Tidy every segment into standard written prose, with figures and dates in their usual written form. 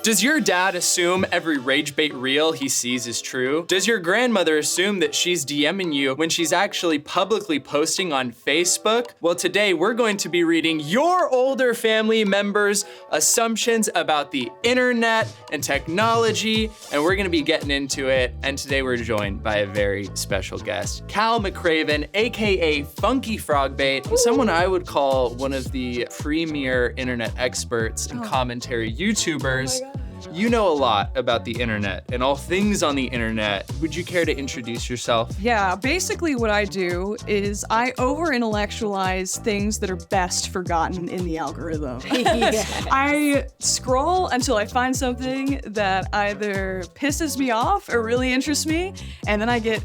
Does your dad assume every rage bait reel he sees is true? Does your grandmother assume that she's DMing you when she's actually publicly posting on Facebook? Well, today we're going to be reading your older family members' assumptions about the internet and technology, and we're gonna be getting into it. And today we're joined by a very special guest, Cal McCraven, AKA Funky Frogbait, someone I would call one of the premier internet experts and commentary YouTubers. You know a lot about the internet and all things on the internet. Would you care to introduce yourself? Yeah, basically what I do is I over-intellectualize things that are best forgotten in the algorithm. Yes. I scroll until I find something that either pisses me off or really interests me, and then I get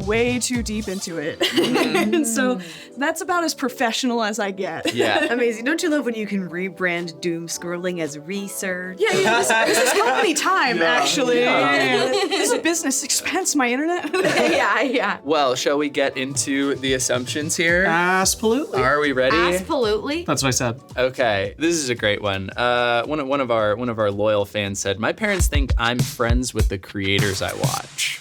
way too deep into it. And so that's about as professional as I get. Yeah. Amazing. Don't you love when you can rebrand doom scrolling as research? Yeah, this is company time, actually. Yeah. This is business expense, my internet. yeah. Well, shall we get into the assumptions here? Absolutely. Are we ready? Absolutely. That's what I said. Okay, this is a great one. One of our loyal fans said, "My parents think I'm friends with the creators I watch."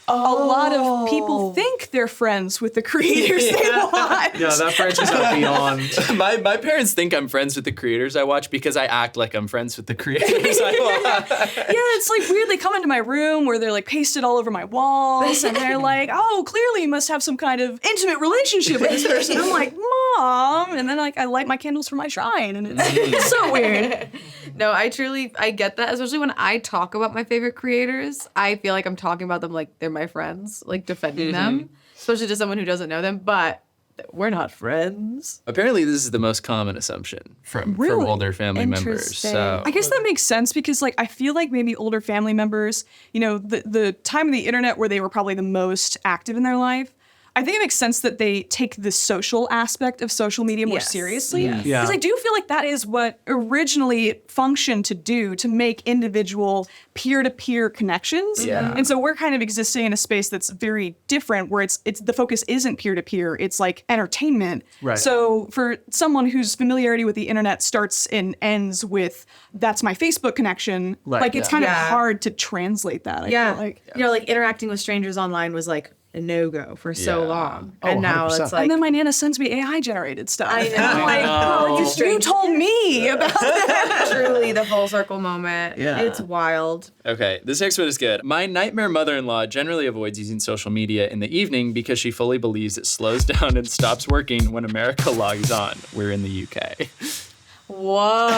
A lot of people think they're friends with the creators they watch. Yeah, that branches out beyond. My parents think I'm friends with the creators I watch because I act like I'm friends with the creators I watch. Yeah, it's like weird. They come into my room where they're like pasted all over my walls, and they're like, "Oh, clearly you must have some kind of intimate relationship with this person." I'm like, "Mom," and then like I light my candles for my shrine, and it's so weird. No, I get that, especially when I talk about my favorite creators. I feel like I'm talking about them like they're my friends, like defending them, especially to someone who doesn't know them, but we're not friends. Apparently, this is the most common assumption from older family members. So I guess that makes sense because like I feel like maybe older family members, you know, the time of the internet where they were probably the most active in their life, I think it makes sense that they take the social aspect of social media more seriously. Yes. Yeah. Because I do feel like that is what originally it functioned to do, to make individual peer-to-peer connections. Yeah. And so we're kind of existing in a space that's very different, where it's the focus isn't peer-to-peer, it's like entertainment. Right. So for someone whose familiarity with the internet starts and ends with, that's my Facebook connection, Right. like it's kind of Yeah. hard to translate that, I feel like. You know, like interacting with strangers online was like a no-go for so Yeah. long. Oh, And now 100%. it's like, And then my Nana sends me AI-generated stuff. I know. I'm like, Oh, you told me about that. truly the full circle moment. Yeah. It's wild. Okay, this next one is good. My nightmare mother-in-law generally avoids using social media in the evening because she fully believes it slows down and stops working when America logs on. We're in the UK. What?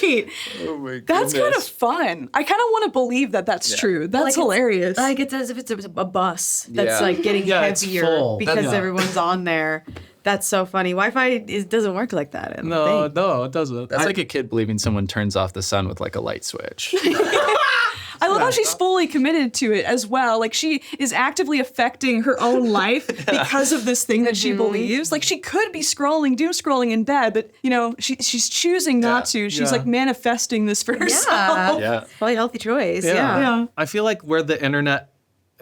Wait, Oh my that's kind of fun. I kind of want to believe that that's true. That's hilarious. Like it's as if it's a bus that's Yeah. like getting Yeah, it's heavier full. because Yeah. everyone's on there. That's so funny. Wi-Fi doesn't work like that. I don't think. No, it doesn't. That's like a kid believing someone turns off the sun with like a light switch. I love how she's fully committed to it as well. Like she is actively affecting her own life because of this thing that she believes. Like she could be doom scrolling in bed, but you know, she's choosing not to. She's like manifesting this for herself. Yeah. Probably a healthy choice. Yeah. I feel like where the internet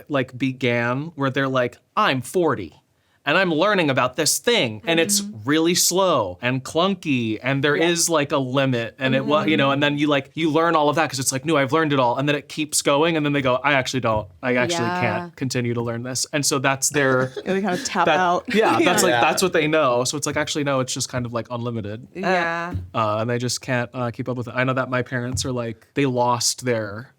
like began, where they're like, I'm 40. And I'm learning about this thing, and it's really slow and clunky, and there is like a limit, and it was, you know, and then you learn all of that because it's like, no, I've learned it all, and then it keeps going, and then they go, I actually can't continue to learn this, and so that's their, They kind of tap out. yeah, that's like that's what they know. So it's like actually no, it's just kind of like unlimited, Yeah. and they just can't keep up with it. I know that my parents are like they lost their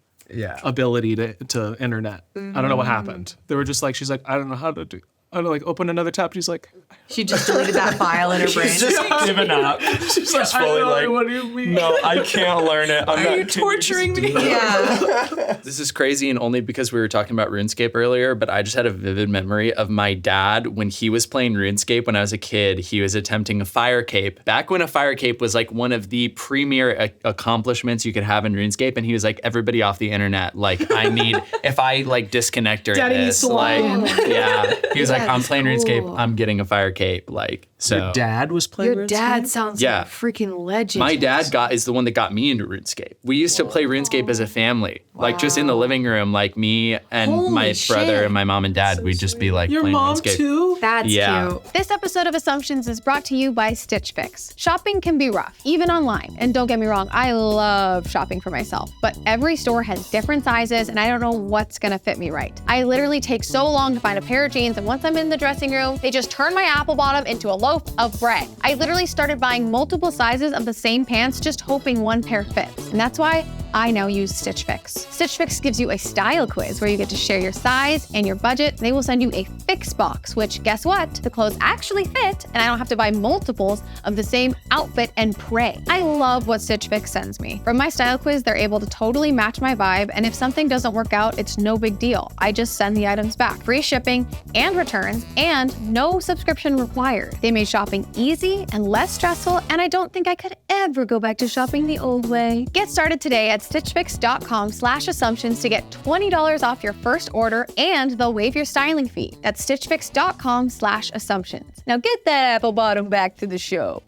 ability to internet. I don't know what happened. They were just like, she's like, I don't know how to do. I don't know, like open another tab. She's like, She just deleted that file in her brain. Just giving up. She's like fully like, what do you mean? no, I can't learn it. Are you torturing me? Yeah. This is crazy, and only because we were talking about RuneScape earlier, but I just had a vivid memory of my dad when he was playing RuneScape when I was a kid. He was attempting a fire cape. Back when a fire cape was like one of the premier accomplishments you could have in RuneScape, and he was like, everybody off the internet, like if I like disconnect during Daddy needs this, to log like, in. yeah. He was like, I'm That's playing RuneScape, cool. I'm getting a fire cape, like, So Your dad was playing Your RuneScape? dad sounds Yeah. like a freaking legend. my dad is the one that got me into RuneScape. We used to play RuneScape as a family, like just in the living room, like me and my Holy brother shit. and my mom and dad. We'd just be like Your playing mom RuneScape. too? That's Yeah. cute. This episode of Assumptions is brought to you by Stitch Fix. Shopping can be rough, even online. And don't get me wrong, I love shopping for myself, but every store has different sizes and I don't know what's gonna fit me right. I literally take so long to find a pair of jeans, and once I'm in the dressing room, they just turn my apple bottom into a loaf of bread. I literally started buying multiple sizes of the same pants, just hoping one pair fits. And that's why I now use Stitch Fix. Stitch Fix gives you a style quiz where you get to share your size and your budget. They will send you a fix box, which guess what? The clothes actually fit and I don't have to buy multiples of the same outfit and pray. I love what Stitch Fix sends me. From my style quiz, they're able to totally match my vibe, and if something doesn't work out, it's no big deal. I just send the items back. Free shipping and returns, and no subscription required. They made shopping easy and less stressful, and I don't think I could ever go back to shopping the old way. Get started today at stitchfix.com/assumptions to get $20 off your first order, and they'll waive your styling fee. That's stitchfix.com/assumptions. Now get that apple bottom back to the show.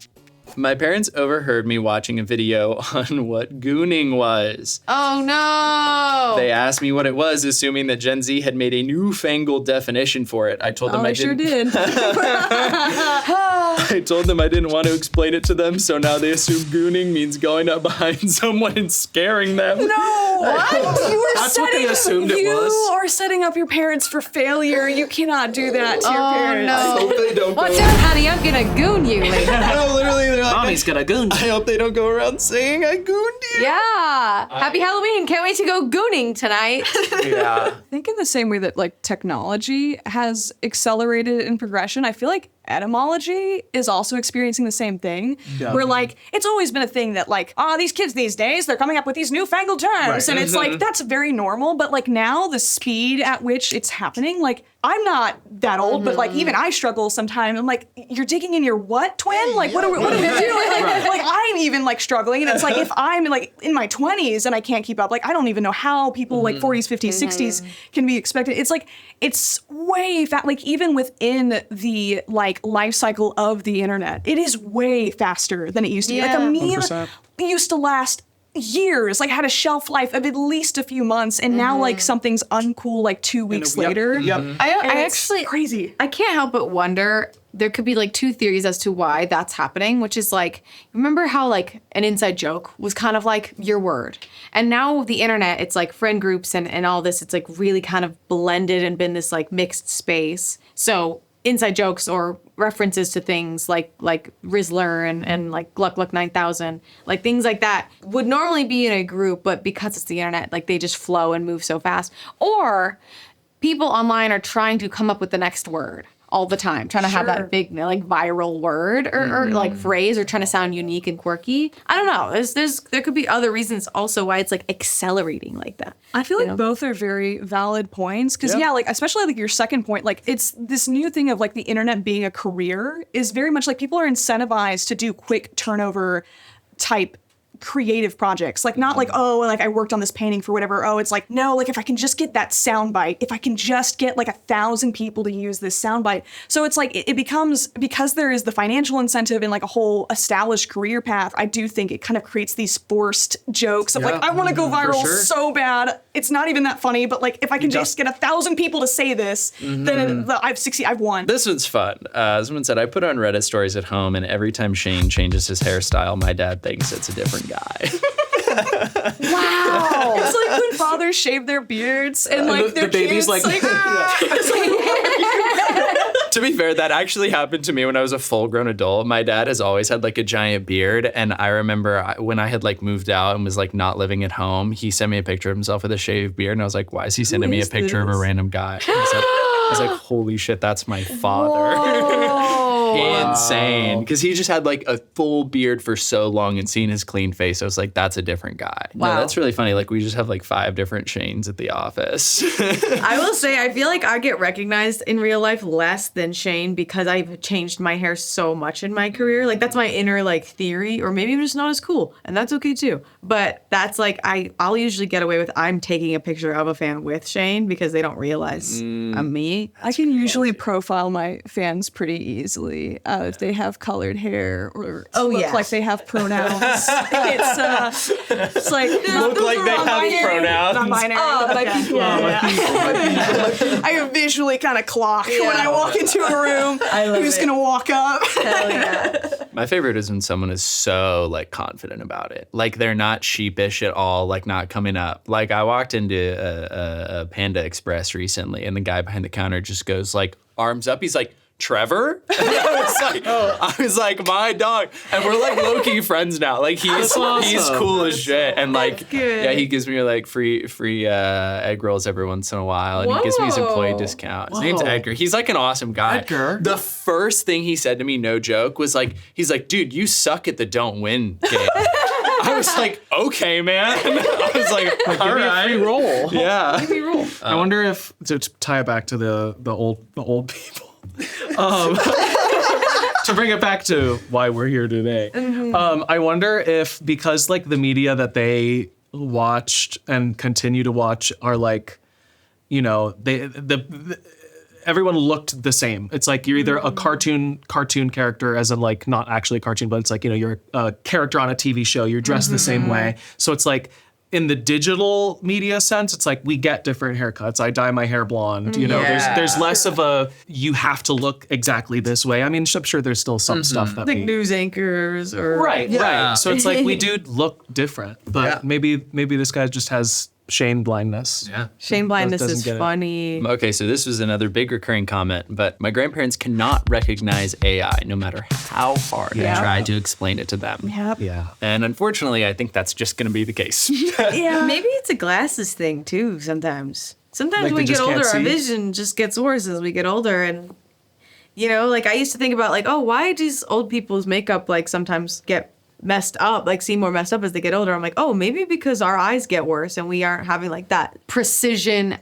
My parents overheard me watching a video on what gooning was. Oh no. They asked me what it was, assuming that Gen Z had made a newfangled definition for it. I told them Oh, I I sure didn't. did. I told them I didn't want to explain it to them, so now they assume gooning means going up behind someone and scaring them. No, what? You are That's what they assumed it you was. are setting up your parents for failure. You cannot do that to your parents. no. I hope they don't Watch go. out, honey, I'm gonna goon you later. No, literally, they're like, Mommy's gonna goon. I hope they don't go around saying I gooned you. Yeah. Happy Halloween. Can't wait to go gooning tonight. Yeah. I think in the same way that like technology has accelerated in progression, I feel like etymology is also experiencing the same thing. Yeah. Where like it's always been a thing that like, these kids these days, they're coming up with these newfangled terms. Right. And it's like that's very normal. But like now the speed at which it's happening, like I'm not that old, but like even I struggle sometimes. I'm like, you're digging in your what, twin? Like what are we doing? Like I'm even like struggling. And it's like if I'm like in my 20s and I can't keep up, like I don't even know how people like 40s, 50s, 60s can be expected. It's like it's way like even within the like life cycle of the internet, it is way faster than it used to be. Like a Yeah. meme 100%. used to last years, like had a shelf life of at least a few months, and now like something's uncool like 2 weeks Yep. later. Yep. I And it's actually crazy. I can't help but wonder, there could be like two theories as to why that's happening, which is like, remember how like an inside joke was kind of like your word? And now the internet, it's like friend groups and all this, it's like really kind of blended and been this like mixed space. So inside jokes or references to things like Rizzler and like Gluck 9000, like things like that would normally be in a group, but because it's the internet, like they just flow and move so fast. Or people online are trying to come up with the next word all the time, trying to have that big like viral word or like phrase, or trying to sound unique and quirky. I don't know. There could be other reasons also why it's like accelerating like that. I feel like both are very valid points because like especially like your second point, like it's this new thing of like the internet being a career is very much like people are incentivized to do quick turnover type creative projects, like not like, oh, like I worked on this painting for whatever. Oh, it's like, no, like if I can just get that soundbite, if I can just get like 1,000 people to use this soundbite. So it's like it becomes, because there is the financial incentive and like a whole established career path, I do think it kind of creates these forced jokes of like, I want to go viral sure. so bad. It's not even that funny, but like if I can just get 1,000 people to say this, then I've won. This one's fun. Someone said, I put on Reddit stories at home, and every time Shane changes his hairstyle, my dad thinks it's a different guy. Wow. It's like when fathers shave their beards and like their the baby's kids, like- To be fair, that actually happened to me when I was a full-grown adult. My dad has always had like a giant beard, and I remember when I had like moved out and was like not living at home, he sent me a picture of himself with a shaved beard, and I was like, why is he sending me a is picture of a this? random guy? I was like, holy shit, that's my father. Insane. Because he just had like a full beard for so long, and seeing his clean face, I was like, that's a different guy. Wow. No, that's really funny. Like we just have like 5 different Shanes at the office. I will say, I feel like I get recognized in real life less than Shane because I've changed my hair so much in my career. Like that's my inner like theory, or maybe I'm just not as cool, and that's okay too. But that's like I'll usually get away with I'm taking a picture of a fan with Shane because they don't realize I'm me. I can usually profile my fans pretty easily. somebody if they have colored hair or Oh, look yes. like they have pronouns. It's like Look like they have pronouns. Non-binary. my people. I visually kind of clock when I walk into a room. I love Who's it. gonna walk up? Hell yeah. My favorite is when someone is so like confident about it. Like they're not sheepish at all, like not coming up. Like I walked into a Panda Express recently and the guy behind the counter just goes like arms up. He's like, Trevor? I was like, my dog. And we're like low-key friends now. Like he's cool as shit. And like, good. yeah, he gives me like free egg rolls every once in a while. And he gives me his employee discount. His name's Edgar. He's like an awesome guy. Edgar? The first thing he said to me, no joke, was like, he's like, dude, you suck at the don't win game. I was like, okay, man. I was like, all right. Free roll. Yeah. I wonder if to tie it back to the old people. To bring it back to why we're here today, I wonder if because like the media that they watched and continue to watch are like, you know, everyone looked the same. It's like you're either a cartoon character, as in like not actually a cartoon, but it's like, you know, you're a character on a TV show. You're dressed the same way. So it's like in the digital media sense, it's like we get different haircuts. I dye my hair blonde. You know, there's less of a you have to look exactly this way. I mean, I'm sure there's still some stuff that Like we news anchors or right. So it's like we do look different, but maybe this guy just has Shane blindness. Yeah. Shane blindness Doesn't is get it. funny. Okay, so this was another big recurring comment, but my grandparents cannot recognize AI no matter how hard I try to explain it to them. Yep. Yeah. And unfortunately, I think that's just going to be the case. Yeah. Maybe it's a glasses thing too. Sometimes Like when they we get just can't older, our see? vision just gets worse as we get older, and you know, like I used to think about like, oh, why does old people's makeup like sometimes get messed up, like seem more messed up as they get older? I'm like, oh, maybe because our eyes get worse and we aren't having like that Precision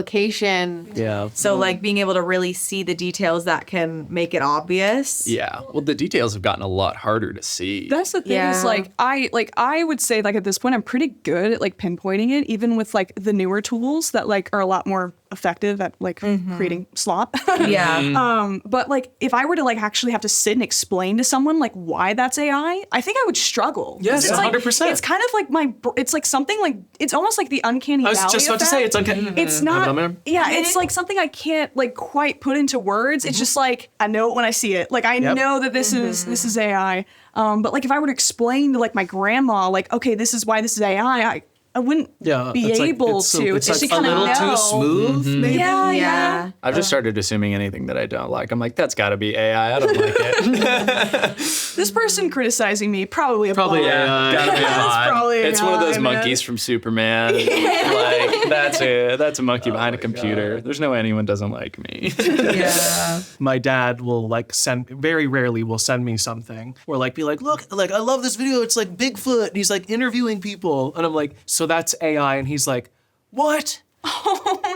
application. Yeah. So like being able to really see the details that can make it obvious. Yeah. Well, the details have gotten a lot harder to see. That's the thing is Yeah. I would say like at this point I'm pretty good at like pinpointing it, even with like the newer tools that like are a lot more effective at like creating slop. Yeah. But like if I were to like actually have to sit and explain to someone like why that's AI, I think I would struggle. Yes, It's like- 100%. It's kind of like it's like something like it's almost like the uncanny I was valley just about to say effect. it's uncanny. It's not. Remember? Yeah, it's like something I can't like quite put into words. It's just like I know it when I see it. Like I know that this is AI. But like if I were to explain to like my grandma, like okay, this is why this is AI, I wouldn't be it's like- able it's to. It's just like to a kind little of know. too smooth. Maybe. Yeah. I've just started assuming anything that I don't like. I'm like, that's got to be AI. I don't like it. This person criticizing me probably a Probably bot. AI. Gotta be a bot. probably It's one of those AI, man. monkeys from Superman. Like that's a monkey behind a computer. There's no way anyone doesn't like me. Yeah. My dad will like very rarely will send me something or like be like, look, like I love this video. It's like Bigfoot. And he's like interviewing people. And I'm like, so that's AI. And he's like, what?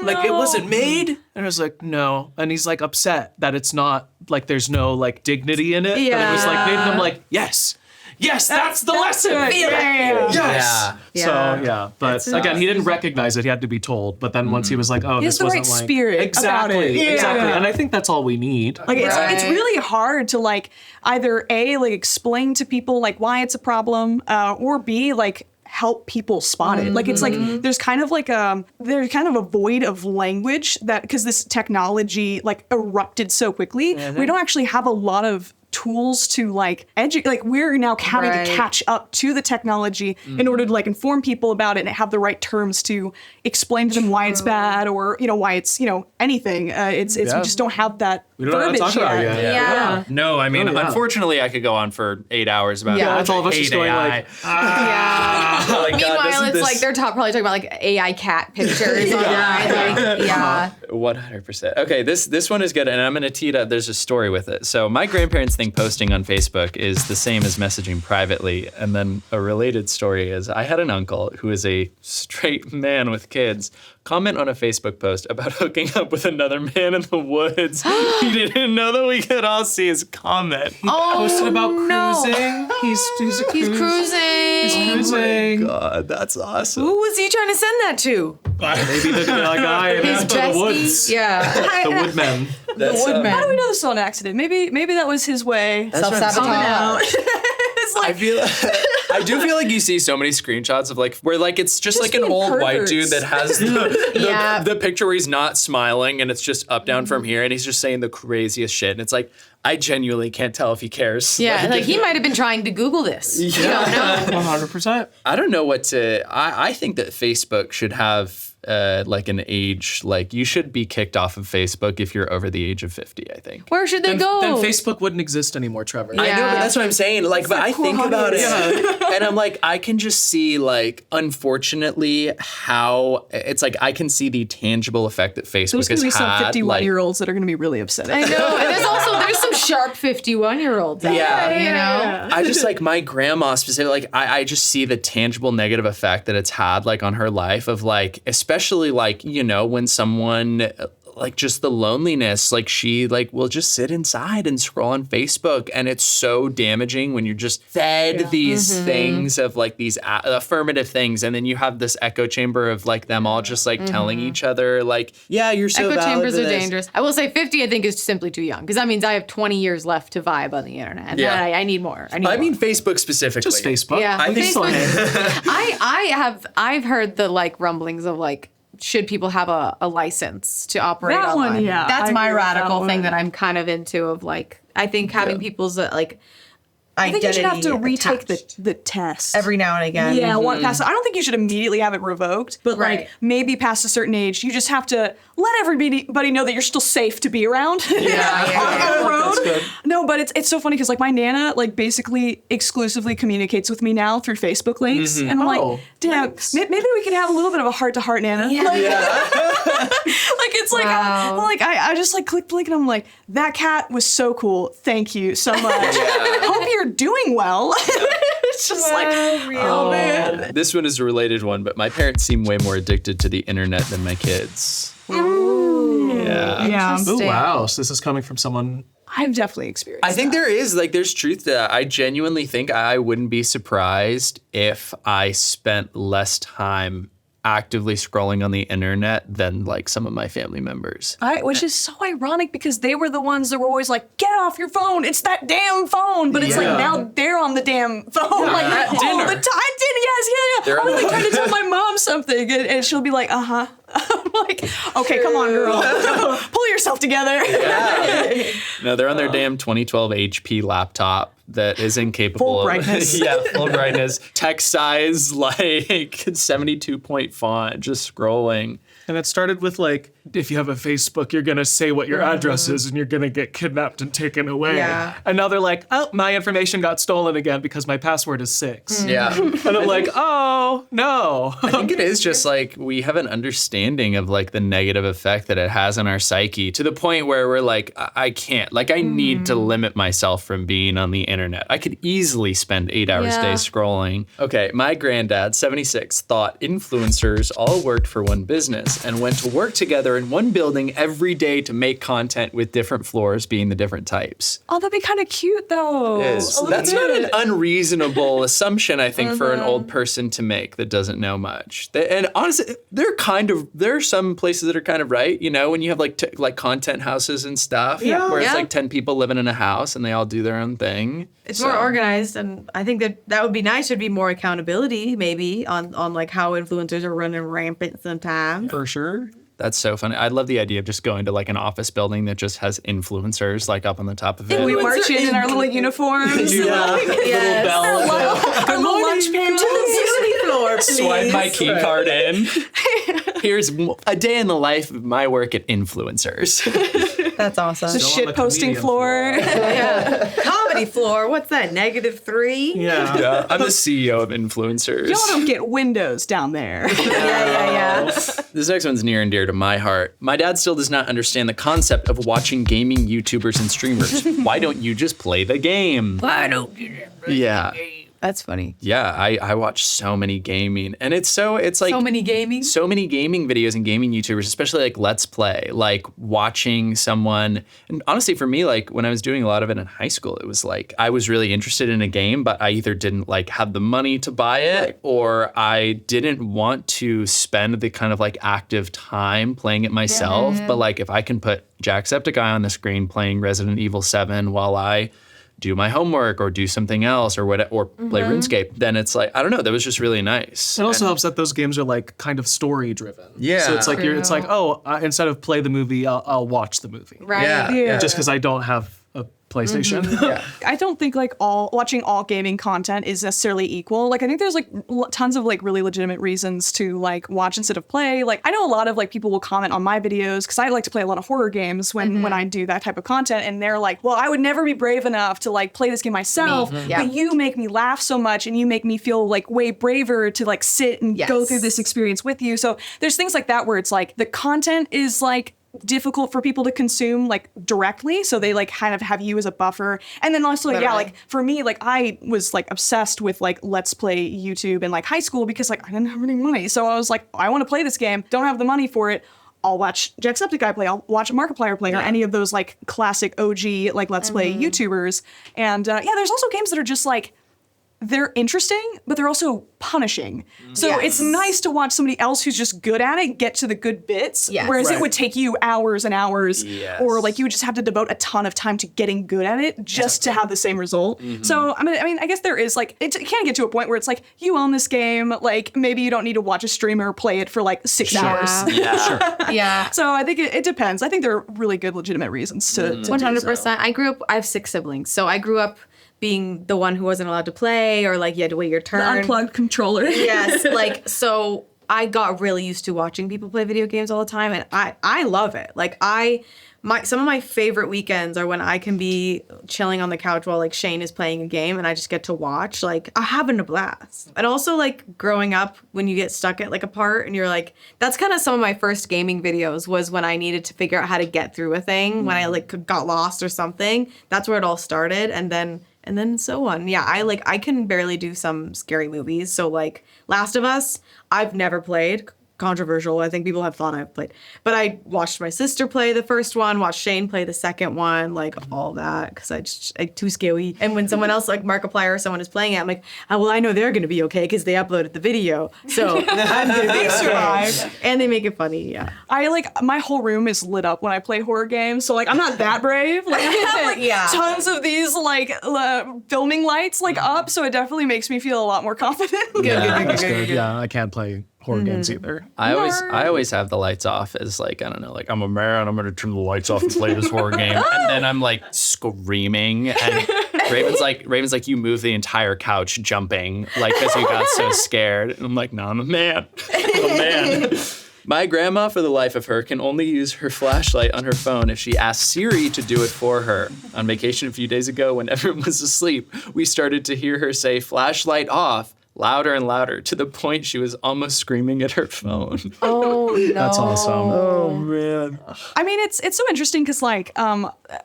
Like it wasn't made? And I was like, no. And he's like upset that it's not like there's no like dignity in it. But it was like made. And I'm like, yes. Yes, that's the lesson. it. Yeah. Yes. Yeah. So yeah, but again, he didn't recognize it. He had to be told. But then once he was like, "Oh, He has this the right wasn't like spirit about exactly, it. exactly," Yeah. and I think that's all we need. Like it's Right. really hard to like either A, like explain to people like why it's a problem, or B, like help people spot it. Like it's like there's kind of like a void of language that because this technology like erupted so quickly, we don't actually have a lot of tools to like educate. Like we're now having Right. to catch up to the technology in order to like inform people about it and have the right terms to explain to them why it's bad or why it's anything. It's we just don't have that We don't know how to verbiage talk about it yet. yet. Yeah. No, I mean, Oh, yeah. unfortunately, I could go on for 8 hours about Yeah. it. That's all of us I just hate going AI. like, Like, God, Meanwhile, doesn't it's this- like they're probably talking about like AI cat pictures online. Like, yeah. 100%. Okay, this one is good, and I'm going to tee it up. There's a story with it. So my grandparents think posting on Facebook is the same as messaging privately. And then a related story is I had an uncle who is a straight man with kids comment on a Facebook post about hooking up with another man in the woods. He didn't know that we could all see his comment. posted about no. cruising. He's He's cruising. cruising. God, that's awesome. Who was he trying to send that to? Maybe the guy His in the bestie? woods. Yeah. The woodmen. That's, Woodman. How do we know this is on accident? Maybe that was his way. Self-sabotage. I do feel like you see so many screenshots of like where like it's just like an being old white perverts. dude that has Yeah. the picture where he's not smiling and it's just up down from here and he's just saying the craziest shit and it's like I genuinely can't tell if he cares. Yeah, like he might have been trying to Google this. You don't know. 100%. I don't know what to. I think that Facebook should have like an age. Like you should be kicked off of Facebook if you're over the age of 50. I think. Where should they go? Then Facebook wouldn't exist anymore, Trevor. I know, Yeah. but that's what I'm saying. Like, but I think about it, and I'm like, I can just see, like, unfortunately, how it's like I can see the tangible effect that Facebook There's has gonna be some had. 51-year-olds that are gonna be really upset at I it. know. And there's some sharp 51-year-olds out Yeah. there, you know? I just like my grandma specifically, like I just see the tangible negative effect that it's had like on her life of like, especially like, you know, when someone like just the loneliness, like she like will just sit inside and scroll on Facebook and it's so damaging when you're just fed these things of like these affirmative things and then you have this echo chamber of like them all just like telling each other like, yeah, you're so Echo valid chambers for are this. dangerous. I will say 50 I think is simply too young because that means I have 20 years left to vibe on the internet. And Yeah. I need more. I mean more. Facebook specifically. Just Facebook. Yeah, I think so. I've heard the like rumblings of like should people have a license to operate That one, online? yeah, That's I my agree with that radical one. thing that I'm kind of into. Of like, I think having people's like I think you should have to identity retake attached the test. every now and again. Yeah, one pass. I don't think you should immediately have it revoked, but Right. like maybe past a certain age, you just have to let everybody know that you're still safe to be around. on the road. No, but it's so funny because like my nana like basically exclusively communicates with me now through Facebook links, and I'm Oh, like, damn, maybe we can have a little bit of a heart to heart, Nana. Like, like it's like, Wow. I just like clicked link and I'm like, that cat was so cool. Thank you so much. Hope you're doing well. It's just like, oh man. This one is a related one, but my parents seem way more addicted to the internet than my kids. Yeah. Yeah, Oh, wow. So this is coming from someone. I've definitely experienced. I think there is, like, there's truth to that. I genuinely think I wouldn't be surprised if I spent less time actively scrolling on the internet than, like, some of my family members. Which is so ironic because they were the ones that were always like, get off your phone. It's that damn phone. But it's like now they're on the damn phone like At all dinner. the time. Yes, They're I'm on like the- trying to tell my mom something and she'll be like, uh-huh. I'm like, okay, come on, girl. Pull yourself together. No, they're on their damn 2012 HP laptop that is incapable Full of brightness. full brightness, text size like 72 point font, just scrolling. And it started with like, if you have a Facebook, you're gonna say what your address is and you're gonna get kidnapped and taken away. Yeah. And now they're like, oh, my information got stolen again because my password is 6. Yeah. And I'm like, oh, no. I think it is just like we have an understanding of like the negative effect that it has on our psyche to the point where we're like, I can't, like I need to limit myself from being on the internet. I could easily spend 8 hours a day Yeah. scrolling. Okay, my granddad, 76, thought influencers all worked for one business and went to work together in one building every day to make content with different floors being the different types. Oh, that'd be kind of cute though. That's not an unreasonable assumption, I think, for an old person to make that doesn't know much. And honestly, there are some places that are kind of right. You know, when you have like content houses and stuff, where it's Yeah. like 10 people living in a house and they all do their own thing. It's more organized, and I think that would be nice. There'd be more accountability, maybe, on like how influencers are running rampant sometimes. For sure. That's so funny. I love the idea of just going to like an office building that just has influencers like up on the top of it. We march in our little uniforms. Yes. Our little lunch pail. Swipe my key card in. Here's a day in the life of my work at influencers. That's awesome. The Still on the shit posting comedian floor. Comedy floor. What's that? -3? Yeah. Yeah, I'm the CEO of influencers. Y'all don't get windows down there. Yeah. This next one's near and dear to my heart. My dad still does not understand the concept of watching gaming YouTubers and streamers. Why don't you just play the game? Why don't you? Yeah. That's funny. Yeah, I watch so many gaming, and it's like So many gaming. so many gaming videos and gaming YouTubers, especially like Let's Play, like watching someone. And honestly, for me, like when I was doing a lot of it in high school, it was like I was really interested in a game, but I either didn't like have the money to buy it, or I didn't want to spend the kind of like active time playing it myself. But like if I can put Jacksepticeye on the screen playing Resident Evil 7 while I do my homework or do something else or play RuneScape, then it's like, I don't know, that was just really nice. It also helps that those games are like kind of story driven. Yeah. So it's like it's like, oh, instead of play the movie, I'll watch the movie. Right. Yeah. Just because I don't have a PlayStation. I don't think like watching all gaming content is necessarily equal. Like I think there's like tons of like really legitimate reasons to like watch instead of play. Like I know a lot of like people will comment on my videos because I like to play a lot of horror games when I do that type of content, and they're like, well, I would never be brave enough to like play this game myself, but you make me laugh so much and you make me feel like way braver to like sit and go through this experience with you. So there's things like that where it's like the content is like difficult for people to consume like directly, so they like kind of have you as a buffer. And then also like for me, like I was like obsessed with like Let's Play YouTube in like high school because like I didn't have any money, so I was like, I want to play this game, don't have the money for it, I'll watch Jacksepticeye play, I'll watch Markiplier play, or any of those like classic OG like Let's Play YouTubers. And there's also games that are just like, they're interesting, but they're also punishing. So it's nice to watch somebody else who's just good at it get to the good bits, whereas it would take you hours and hours, or like you would just have to devote a ton of time to getting good at it just to have the same result. So I mean, I guess there is like, it can get to a point where it's like, you own this game, like maybe you don't need to watch a streamer play it for like 6 hours. Yeah. So I think it depends. I think there are really good legitimate reasons to 100%. I have 6 siblings, so I grew up being the one who wasn't allowed to play, or like you had to wait your turn. The unplugged controller. Yes, like so I got really used to watching people play video games all the time, and I love it. Like some of my favorite weekends are when I can be chilling on the couch while like Shane is playing a game and I just get to watch. Like I'm having a blast. And also like growing up when you get stuck at like a part and you're like, that's kind of some of my first gaming videos was when I needed to figure out how to get through a thing, when I like got lost or something. That's where it all started, and then so on. Yeah, I can barely do some scary movies. So like Last of Us, I've never played. Controversial. I think people have thought I've played. But I watched my sister play the first one, watched Shane play the second one, like all that, because I too scary. And when someone else like Markiplier or someone is playing it, I'm like, oh, well, I know they're going to be okay because they uploaded the video. So I'm going to be survive. And they make it funny, yeah. I like, my whole room is lit up when I play horror games, so like I'm not that brave. Like I have like tons of these like filming lights like up, so it definitely makes me feel a lot more confident. That's good. Yeah, I can't play horror games either. I always have the lights off as like, I don't know, like I'm a man, I'm gonna turn the lights off and play this horror game. And then I'm like screaming, and Raven's like, you moved the entire couch jumping, like because you got so scared. And I'm like, no, I'm a man. I'm a man. My grandma, for the life of her, can only use her flashlight on her phone if she asks Siri to do it for her. On vacation a few days ago, when everyone was asleep, we started to hear her say, "Flashlight off," louder and louder, to the point she was almost screaming at her phone. Oh, no. That's awesome. Oh, man. I mean, it's so interesting because, like,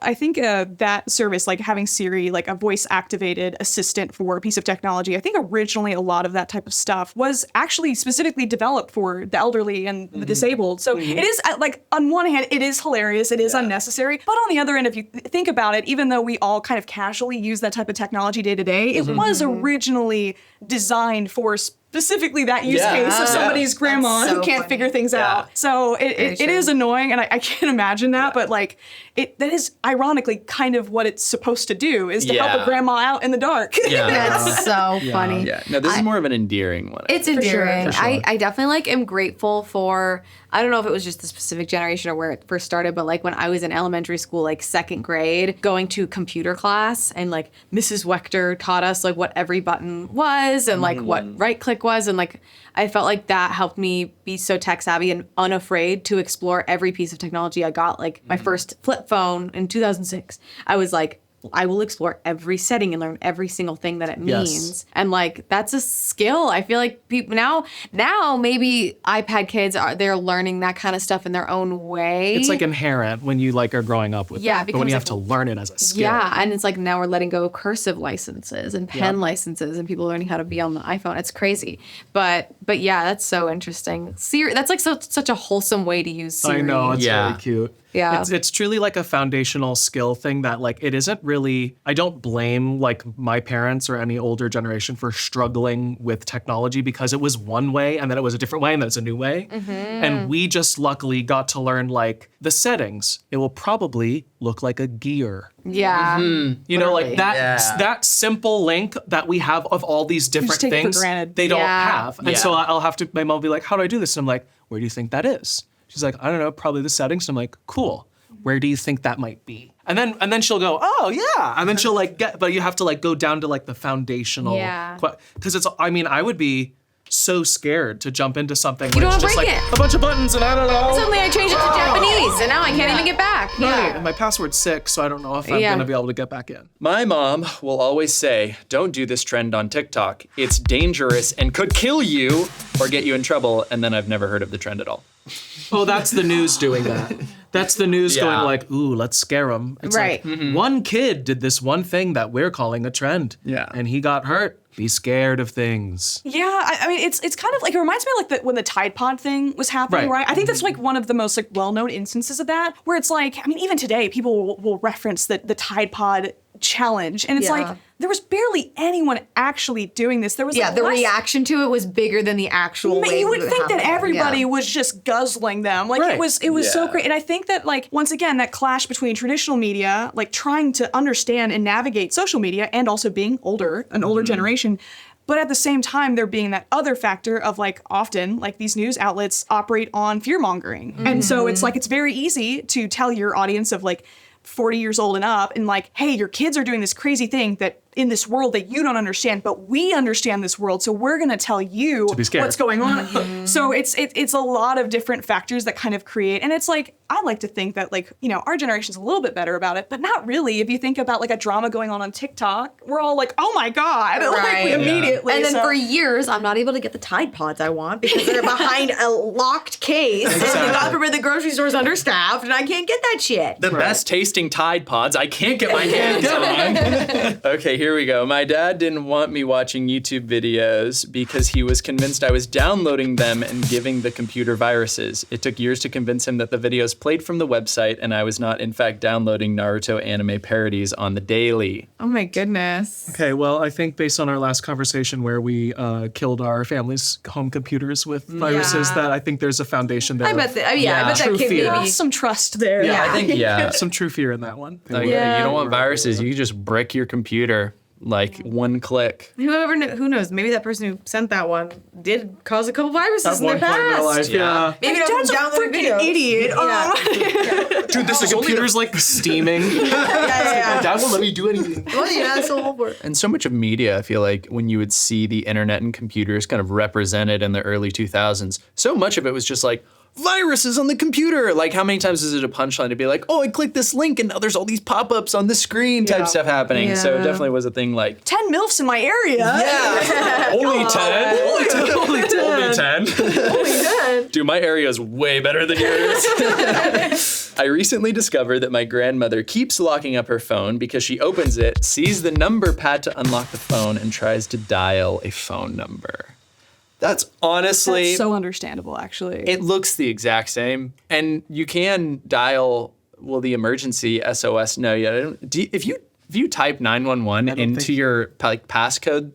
I think that service, like having Siri, like a voice-activated assistant for a piece of technology, I think originally a lot of that type of stuff was actually specifically developed for the elderly and the disabled. So it is, like, on one hand, it is hilarious, it is unnecessary, but on the other end, if you think about it, even though we all kind of casually use that type of technology day to day, it was originally designed for specifically that use case of somebody's grandma who can't figure things out. So it is annoying, and I can't imagine that, but like that is ironically kind of what it's supposed to do, is to help a grandma out in the dark. That's so funny. Yeah. No, this is more of an endearing one. It's endearing. For sure. I definitely like am grateful for, I don't know if it was just the specific generation or where it first started, but like when I was in elementary school, like 2nd grade, going to computer class, and like Mrs. Wechter taught us like what every button was and like what right click was, and like I felt like that helped me be so tech savvy and unafraid to explore every piece of technology I got. Like my first flip phone in 2006, I was like I will explore every setting and learn every single thing that it Yes. means. And like that's a skill. I feel like people now maybe iPad kids they're learning that kind of stuff in their own way. It's like inherent when you like are growing up with Yeah, it. But when becomes you like- have to learn it as a skill. Yeah, and it's like now we're letting go of cursive licenses and pen licenses, and people learning how to be on the iPhone. It's crazy, but yeah, that's so interesting. Siri, that's like such a wholesome way to use Siri. I know, it's Yeah. really cute. Yeah. It's truly like a foundational skill thing that like it isn't really, I don't blame like my parents or any older generation for struggling with technology because it was one way and then it was a different way and then it's a new way. And we just luckily got to learn like the settings. It will probably look like a gear. Yeah. You know, like that simple link that we have of all these different take it for things granted. they don't Yeah. have. And so I'll have to, my mom will be like, how do I do this? And I'm like, where do you think that is? She's like, I don't know, probably the settings. And I'm like, cool. Where do you think that might be? And then she'll go, oh yeah. And then she'll like but you have to like go down to like the foundational. Yeah. Because I would be so scared to jump into something You where it's don't just wanna like break it. a bunch of buttons and I don't know. Suddenly I changed it to Japanese, and now I can't even get back. Right. And my password's 6, so I don't know if I'm Yeah. gonna be able to get back in. My mom will always say, don't do this trend on TikTok. It's dangerous and could kill you or get you in trouble. And then I've never heard of the trend at all. Oh, that's the news doing that. That's the news Yeah. going like, ooh, let's scare them. It's Right. like, one kid did this one thing that we're calling a trend. Yeah. And he got hurt. Be scared of things. Yeah, I mean, it's kind of like, it reminds me of like when the Tide Pod thing was happening, Right. right? I think that's like one of the most like well-known instances of that, where it's like, I mean, even today, people will reference the Tide Pod challenge, and it's Yeah. like, there was barely anyone actually doing this. There was Yeah, like, the less- reaction to it was bigger than the actual. Man, way you would it think that happened. everybody Yeah. was just guzzling them. Like Right. it was so Yeah. great. And I think that like once again that clash between traditional media, like trying to understand and navigate social media and also being an older generation. But at the same time, there being that other factor of like often like these news outlets operate on fear mongering. And so it's like it's very easy to tell your audience of like 40 years old and up and like, hey, your kids are doing this crazy thing that in this world that you don't understand, but we understand this world, so we're gonna tell you be scared. what's going on. So it's a lot of different factors that kind of create, and it's like I like to think that like, you know, our generation's a little bit better about it, but not really. If you think about like a drama going on TikTok, we're all like, oh my God, like Right. immediately. And then So- for years, I'm not able to get the Tide Pods I want because they're behind a locked case. And God forbid the grocery store's understaffed and I can't get that shit. The best tasting Tide Pods I can't get my hands on. Okay, here we go. My dad didn't want me watching YouTube videos because he was convinced I was downloading them and giving the computer viruses. It took years to convince him that the videos played from the website and I was not in fact downloading Naruto anime parodies on the daily. Oh my goodness. Okay, well, I think based on our last conversation where we killed our family's home computers with viruses, that I think there's a foundation there. I bet that. I bet True that kid fear. maybe. There's some trust there. I think, Some true fear in that one. Like, Yeah. you don't want viruses, you just brick your computer like one click. Who knows? Maybe that person who sent that one did cause a couple viruses At in their one point in their past. life, yeah. Maybe Dad's that's a downloading freaking videos. idiot. Dude, this computer's like steaming. Yeah. Dad won't let me do anything. Well, yeah, that's the whole word. And so much of media, I feel like when you would see the internet and computers kind of represented in the early 2000s, so much of it was just like, viruses on the computer. Like, how many times is it a punchline to be like, oh, I clicked this link and now there's all these pop-ups on the screen type stuff happening. So it Yeah. definitely was a thing like, 10 MILFs in my area. yeah, only 10. Only 10. Only 10. Dude, my area is way better than yours. I recently discovered that my grandmother keeps locking up her phone because she opens it, sees the number pad to unlock the phone, and tries to dial a phone number. That's honestly, That's so understandable, actually. it looks the exact same. And you can dial, well, the emergency SOS. No, yeah. If you type 911 into think- your like passcode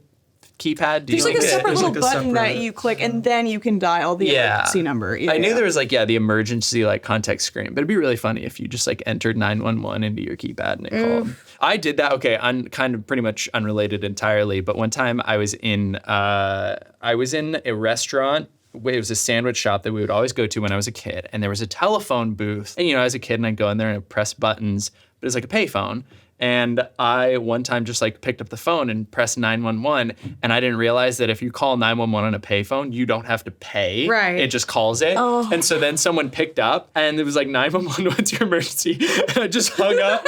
keypad, do There's you like a think separate There's little like a button that separate- you click, and then you can dial the emergency number. I knew there was like, the emergency like context screen, but it'd be really funny if you just like entered 911 into your keypad and it called. I did that. Okay, kind of pretty much unrelated entirely, but one time I was in a restaurant. It was a sandwich shop that we would always go to when I was a kid, and there was a telephone booth. And I was a kid, and I'd go in there and I'd press buttons, but it was like a payphone. And I one time just like picked up the phone and pressed 911, and I didn't realize that if you call 911 on a payphone, you don't have to pay. Right. It just calls it. Oh. And so then someone picked up and it was like 911, what's your emergency? And I just hung up.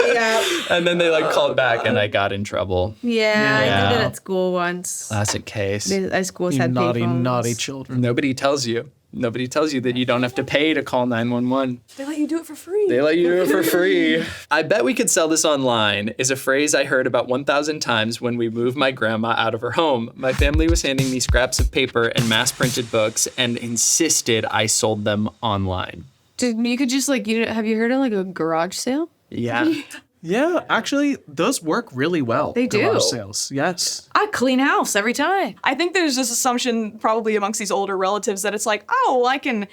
Yeah. And then they like called back and I got in trouble. Yeah, I did Yeah. that at school once. Classic case. At schools You had naughty, payphones. naughty children. Nobody tells you. Nobody tells you that you don't have to pay to call 911. They let you do it for free. They let you do it for free. I bet we could sell this online is a phrase I heard about 1,000 times when we moved my grandma out of her home. My family was handing me scraps of paper and mass-printed books and insisted I sold them online. Dude, you could just like, have you heard of like a garage sale? Yeah. Yeah, actually, those work really well. They do. Garage sales, yes. I clean house every time. I think there's this assumption probably amongst these older relatives that it's like, oh, I can,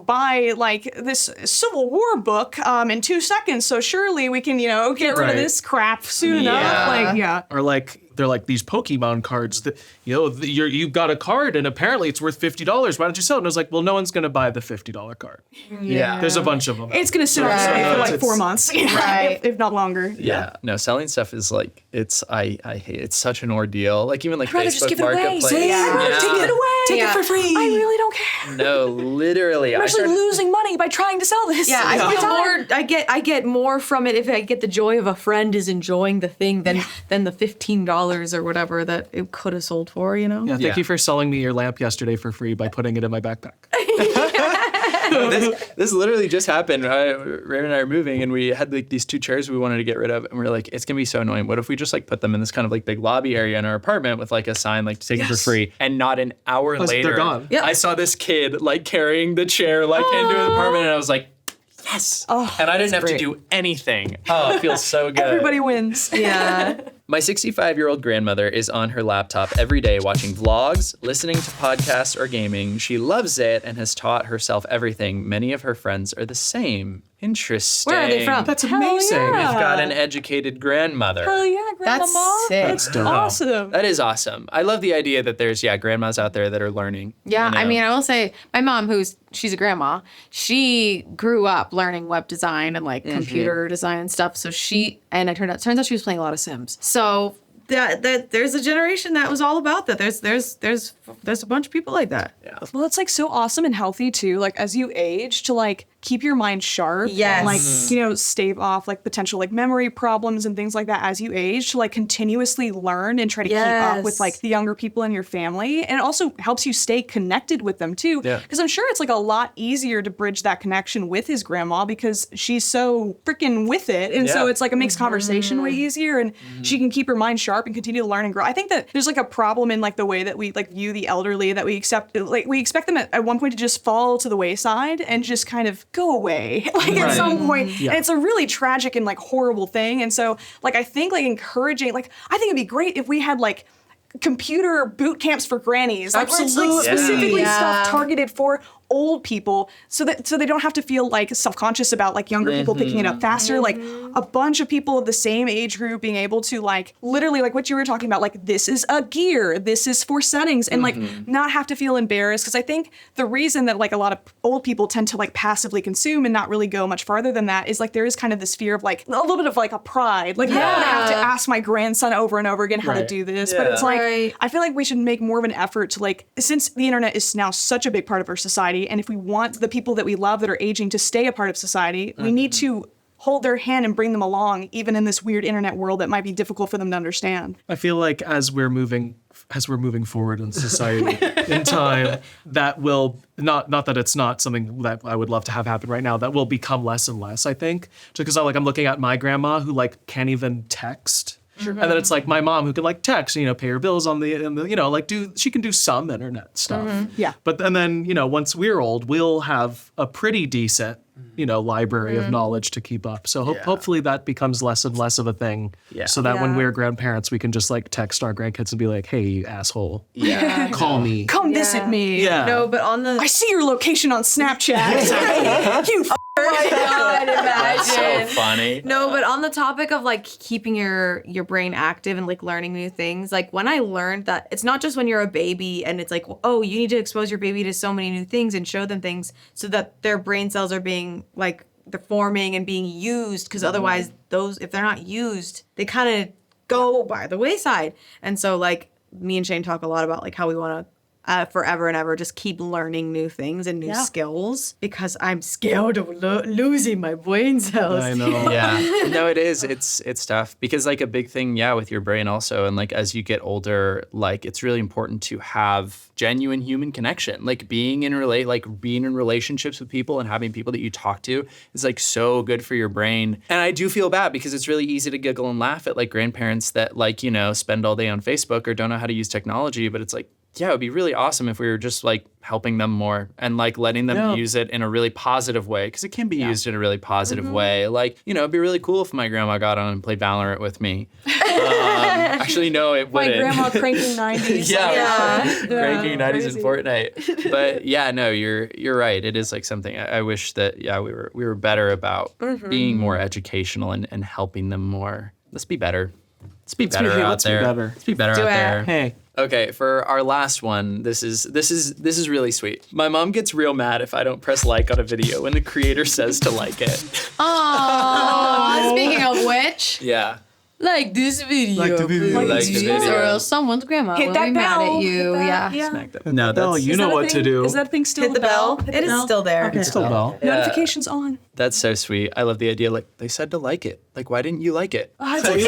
buy like this Civil War book in 2 seconds. So surely we can, get rid Right. of this crap soon Yeah. enough. Like, yeah. Or like they're like these Pokemon cards that you've got a card and apparently it's worth $50. Why don't you sell it? And I was like, well, no one's gonna buy the $50 card. Yeah. There's a bunch of them. It's going to sit on display for like 4 months. Right. if not longer. Yeah. No, selling stuff is like, I hate it's such an ordeal. Like even like I'd rather Facebook just give it away. Marketplace. I'd rather take it away. Take Yeah. it for free. I really don't care. No, literally. I'm I actually started- losing money by trying to sell this. Yeah, I Every feel time. more. I get more from it if I get the joy of a friend is enjoying the thing than the $15 or whatever that it could have sold for. Yeah, thank Yeah. you for selling me your lamp yesterday for free by putting it in my backpack. this literally just happened. Raven and I are moving, and we had like these 2 chairs we wanted to get rid of, and we are like, it's gonna be so annoying. What if we just like put them in this kind of like big lobby area in our apartment with like a sign like to take it for free? And not an hour They're later, gone. Yep. I saw this kid like carrying the chair like into the apartment, and I was like, yes. And I didn't have to do anything. Oh, it feels so good. Everybody wins. Yeah. My 65-year-old grandmother is on her laptop every day watching vlogs, listening to podcasts, or gaming. She loves it and has taught herself everything. Many of her friends are the same. Interesting. Where are they from? That's amazing. yeah. We've got an educated grandmother. Hell yeah, That's grandma. sick. That's dope. awesome. That is awesome. I love the idea that there's, grandmas out there that are learning. Yeah, you know? I mean, I will say my mom, she's a grandma, she grew up learning web design and like computer design and stuff. So it turns out she was playing a lot of Sims. So that there's a generation that was all about that. There's a bunch of people like that. Well, it's like so awesome and healthy too. Like as you age, to like keep your mind sharp. Yes. Like stave off like potential like memory problems and things like that as you age. To like continuously learn and try to keep up with Yes. like the younger people in your family, and it also helps you stay connected with them too. Yeah. Because I'm sure it's like a lot easier to bridge that connection with his grandma because she's so freaking with it, and so Yeah. it's like it makes conversation way easier, and she can keep her mind sharp and continue to learn and grow. I think that there's like a problem in like the way that we like view the elderly, that we expect them at one point to just fall to the wayside and just kind of go away like at some point. And it's a really tragic and like horrible thing. And so like I think like encouraging, like I think it'd be great if we had like computer boot camps for grannies, like where it's like Absolutely. specifically Yeah. stuff targeted for old people, so they don't have to feel like self-conscious about like younger people picking it up faster. Like a bunch of people of the same age group being able to like literally like what you were talking about, like this is a gear, this is for settings, and like not have to feel embarrassed. Because I think the reason that like a lot of old people tend to like passively consume and not really go much farther than that is like there is kind of this fear of like a little bit of like a pride, like I don't want to have to ask my grandson over and over again how to Right. do this. But it's like Right. I feel like we should make more of an effort to like, since the internet is now such a big part of our society, and if we want the people that we love that are aging to stay a part of society, we need to hold their hand and bring them along, even in this weird internet world that might be difficult for them to understand. I feel like as we're moving forward in society in time, that will not that it's not something that I would love to have happen right now, that will become less and less, I think. Just because I'm looking at my grandma who like can't even text. And then it's like my mom who can like text, pay her bills on the like she can do some internet stuff. Yeah. But and then, once we're old, we'll have a pretty decent, library of knowledge to keep up. So hopefully that becomes less and less of a thing. Yeah. So that when we're grandparents, we can just like text our grandkids and be like, hey, you asshole, Yeah. call me. Come visit me. Yeah. No, but on the I see your location on Snapchat. You God, That's so funny. No, but on the topic of like keeping your brain active and like learning new things, like when I learned that it's not just when you're a baby and it's like, you need to expose your baby to so many new things and show them things so that their brain cells are being like they're forming and being used, because otherwise those, if they're not used, they kind of go by the wayside. And so like me and Shane talk a lot about like how we want to forever and ever just keep learning new things and new skills, because I'm scared of losing my brain cells. I know. Yeah. No, it is. It's tough because like a big thing, with your brain also. And like as you get older, like it's really important to have genuine human connection. Like being in relationships with people and having people that you talk to is like so good for your brain. And I do feel bad because it's really easy to giggle and laugh at like grandparents that like, spend all day on Facebook or don't know how to use technology. But it's like, yeah, it would be really awesome if we were just like helping them more and like letting them use it in a really positive way, because it can be used in a really positive way. Like, it'd be really cool if my grandma got on and played Valorant with me. Actually, no, it wouldn't. My grandma cranking 90s. Cranking 90s in Fortnite. But yeah, no, you're right. It is like something I wish that we were better about being more educational and helping them more. Let's be better. Let's be better out there. Let's be better out there. Hey. Okay, for our last one, this is really sweet. My mom gets real mad if I don't press like on a video when the creator says to like it. Oh, speaking of which, Yeah. like this video, Like the video. Like the please, video. or else someone's grandma Hit will that be mad bell. at you. Hit that- Yeah. Smack that. No, that's you know what to do. Is that thing still Hit the bell. Hit It is bell? still there. Okay. It's still bell. Notifications on. that's so sweet. I love the idea. Like they said to like it. Like why didn't you like it? Don't you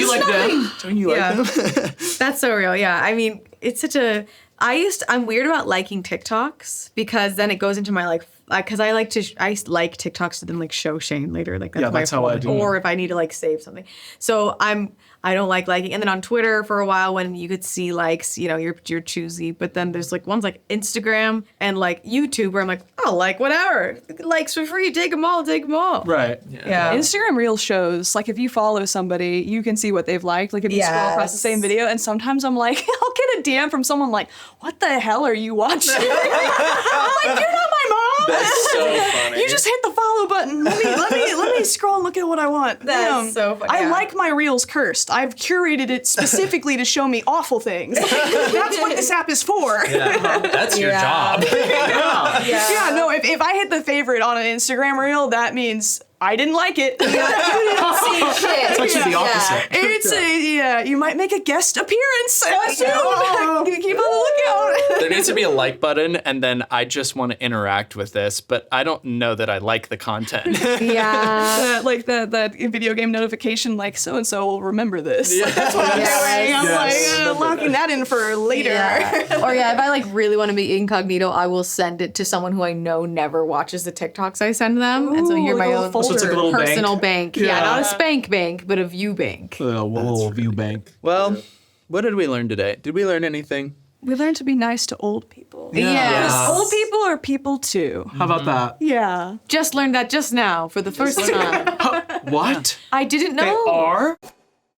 like them? Don't you like them? That's so real. Yeah. I mean, it's such a. I'm weird about liking TikToks because then it goes into my like, because I like TikToks to then like show Shane later. Like that's how I do. Or if I need to like save something. So I don't like liking. And then on Twitter for a while when you could see likes, you're choosy. But then there's like ones like Instagram and like YouTube where I'm like, oh, like whatever. Likes for free. Take them all. Right. Yeah. Instagram Reel shows, like if you follow somebody, you can see what they've liked. Like if you scroll across the same video, and sometimes I'm like, I'll get a DM from someone like, what the hell are you watching? I'm like, you're not my mom. That's so funny. You just hit the follow button. Let me scroll and look at what I want. That's so funny. I Yeah. like my Reels cursed. I've curated it specifically to show me awful things. That's what this app is for. That's your job. Yeah, no, if I hit the favorite on an Instagram Reel, that means I didn't like it. You didn't see shit. It's actually the opposite. It's you might make a guest appearance. So keep on the lookout. There needs to be a like button, and then I just want to interact with this, but I don't know that I like the content. Yeah. Like that video game notification, like so and so will remember this. Like, that's what I'm doing. I'm Yes. like locking that in for later. Yeah. Or if I like really want to be incognito, I will send it to someone who I know never watches the TikToks I send them, and so you're like my a own folder. So it's like a little personal bank. bank. Yeah, not a spank bank, but a view bank. A little view bank. Well, what did we learn today? Did we learn anything? We learned to be nice to old people. Yes. Old people are people too. How about that? Yeah. Just learned that just now for the first time. What? I didn't know. They are?